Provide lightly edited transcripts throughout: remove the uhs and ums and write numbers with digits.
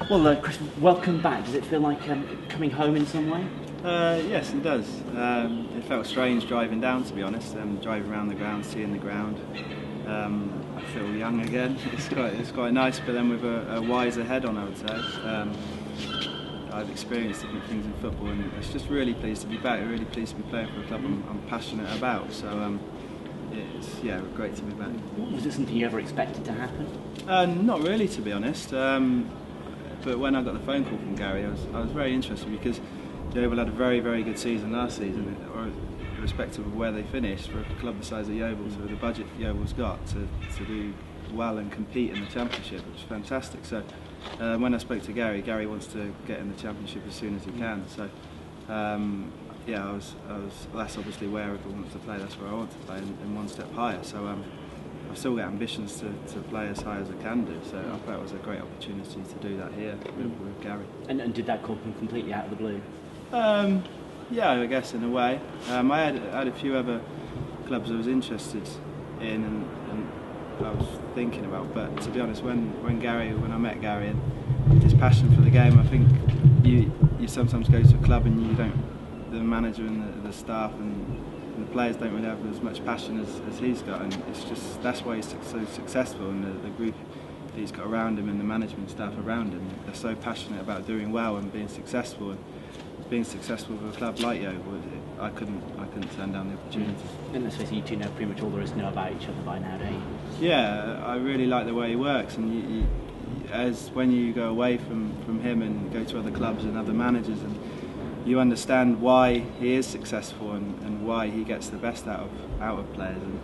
Well, Chris, welcome back. Does it feel like coming home in some way? Yes, it does. It felt strange driving down, to be honest. Driving around the ground, seeing the ground. I feel young again. It's quite nice, but then with a wiser head on, I would say. I've experienced different things in football, and it's just really pleased to be back. Really pleased to be playing for a club I'm passionate about. So it's great to be back. Was it something you ever expected to happen? Not really, to be honest. But when I got the phone call from Gary, I was very interested because Yeovil had a very, very good season last season, or irrespective of where they finished, for a club the size of Yeovil, so the budget Yeovil's got to do well and compete in the Championship, which is fantastic. So when I spoke to Gary, Gary wants to get in the Championship as soon as he can. So I was that's obviously where everyone wants to play. That's where I want to play, in one step higher. So I've still got ambitions to play as high as I can do, so I thought it was a great opportunity to do that here with Gary. And did that call come completely out of the blue? Yeah, I guess in a way. I had a few other clubs I was interested in and I was thinking about, but to be honest, when I met Gary and his passion for the game, I think you sometimes go to a club and you don't, the manager and the staff and the players don't really have as much passion as he's got, and it's just that's why he's so successful, and the group that he's got around him and the management staff around him, they're so passionate about doing well and being successful. And being successful with a club like Yeovil, I couldn't turn down the opportunity. And let's face it, you two know pretty much all there is to know about each other by now, don't you? Yeah, I really like the way he works, and as when you go away from him and go to other clubs and other managers, and you understand why he is successful and why he gets the best out of players, and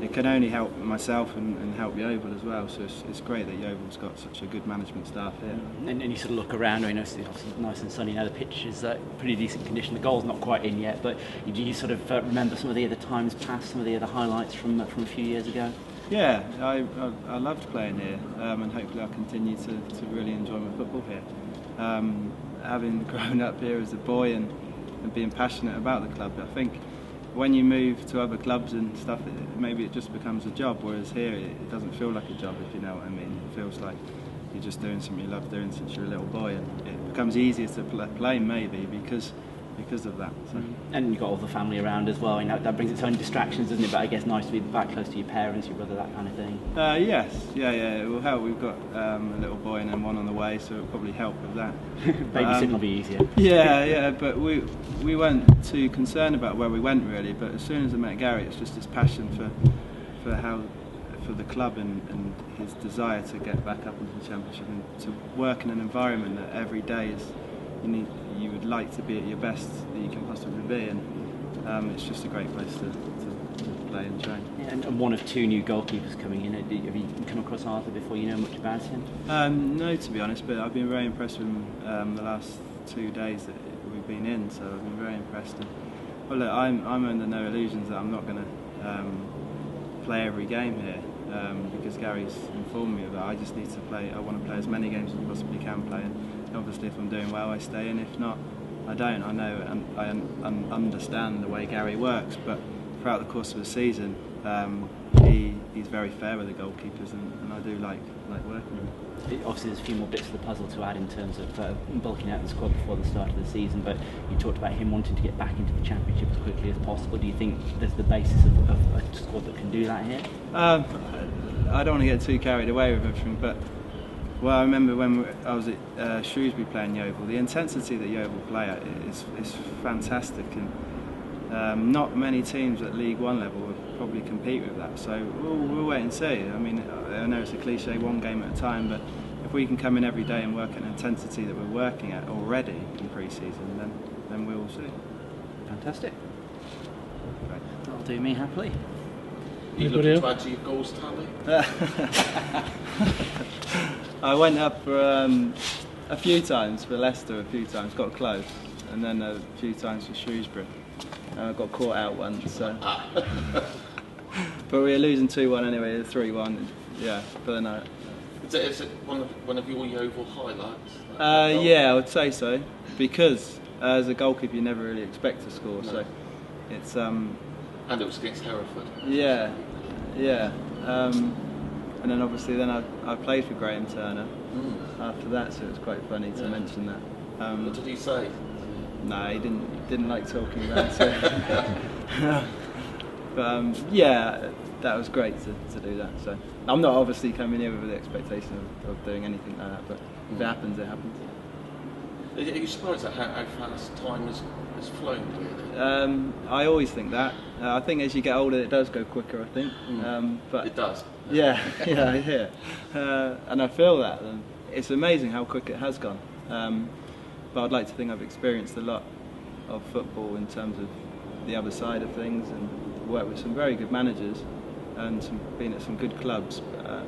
it can only help myself and help Yeovil as well. So it's great that Yeovil's got such a good management staff here. And you sort of look around, I know it's obviously nice and sunny now, the pitch is pretty decent condition, the goal's not quite in yet, but do you sort of remember some of the other times past, some of the other highlights from a few years ago? Yeah, I loved playing here, and hopefully I'll continue to really enjoy my football here. Having grown up here as a boy and being passionate about the club, I think when you move to other clubs and stuff, maybe it just becomes a job, whereas here it doesn't feel like a job, if you know what I mean. It feels like you're just doing something you love doing since you're a little boy, and it becomes easier to play maybe because of that. So. And you've got all the family around as well, that brings its own distractions, doesn't it? But I guess nice to be back close to your parents, your brother, that kind of thing. Yes, yeah, it will help. We've got a little boy and then one on the way, so it'll probably help with that. Babysitting will be easier. Yeah, but we weren't too concerned about where we went really, but as soon as I met Gary, it's just his passion for the club and his desire to get back up into the Championship and to work in an environment that every day is you would like to be at your best that you can possibly be, and it's just a great place to play and train. Yeah, and one of two new goalkeepers coming in. Have you come across Arthur before? You know much about him? No, to be honest, but I've been very impressed with him the last 2 days that we've been in, so I've been very impressed. And, well, look, I'm under no illusions that I'm not going to play every game here, because Gary's informed me of that. I just need to play. I want to play as many games as I possibly can play. And obviously, if I'm doing well, I stay in. If not, I don't. I know and I understand the way Gary works, but throughout the course of the season, he's very fair with the goalkeepers, and I do like working with him. Obviously, there's a few more bits of the puzzle to add in terms of bulking out the squad before the start of the season, but you talked about him wanting to get back into the Championship as quickly as possible. Do you think there's the basis of a squad that can do that here? I don't want to get too carried away with everything, but well, I remember when I was at Shrewsbury playing Yeovil, the intensity that Yeovil play at is fantastic, and not many teams at League One level would probably compete with that. So we'll wait and see. I mean, I know it's a cliche, one game at a time, but if we can come in every day and work at an intensity that we're working at already in pre-season, then we will see. Fantastic. Right. That'll do me happily. You looking to add to your goals tally? I went up for a few times for Leicester, a few times, got close, and then a few times for Shrewsbury. I got caught out once, so. But we were losing 2-1 anyway, 3-1, yeah, but then Is it one of your Yeovil highlights? Yeah, I would say so, because as a goalkeeper you never really expect to score, so it's... And it was against Hereford. Yeah. and then obviously I played for Graham Turner after that, so it was quite funny to mention that. What did he say? No, he didn't like talking about it. But yeah, that was great to do that. So I'm not obviously coming here with the expectation of doing anything like that, but if it happens, it happens. Are you surprised at how fast time has flown, really? I always think that. I think as you get older, it does go quicker, I think. But It does. Yeah, I hear. And I feel that. And it's amazing how quick it has gone. But I'd like to think I've experienced a lot of football in terms of the other side of things, and worked with some very good managers and been at some good clubs.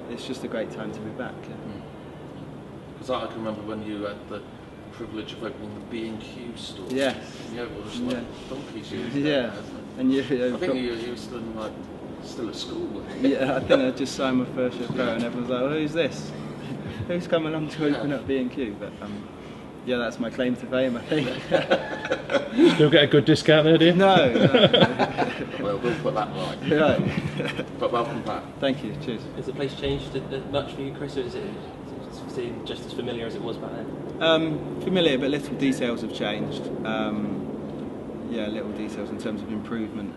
It's just a great time to be back. Because I can remember when you had the privilege of opening the B&Q store. Yes. Yeah, it was like donkey's years. Yeah. And you I think you were still at school. Yeah, I think I just signed my first year pro, and everyone's like, well, who's this? Who's come along to open up B&Q? But yeah, that's my claim to fame, I think. Still get a good discount there, do you? No. Well, we'll put that right. Right. But welcome back. Thank you, cheers. Has the place changed much for you, Chris, or is it just as familiar as it was back then? Familiar, but little details have changed. Yeah, little details in terms of improvement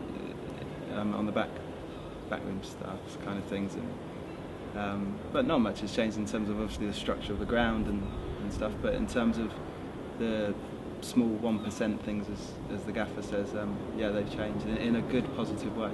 on the backroom stuff, kind of things. But not much has changed in terms of obviously the structure of the ground and stuff. But in terms of the small 1% things, as the gaffer says, yeah, they've changed in a good, positive way.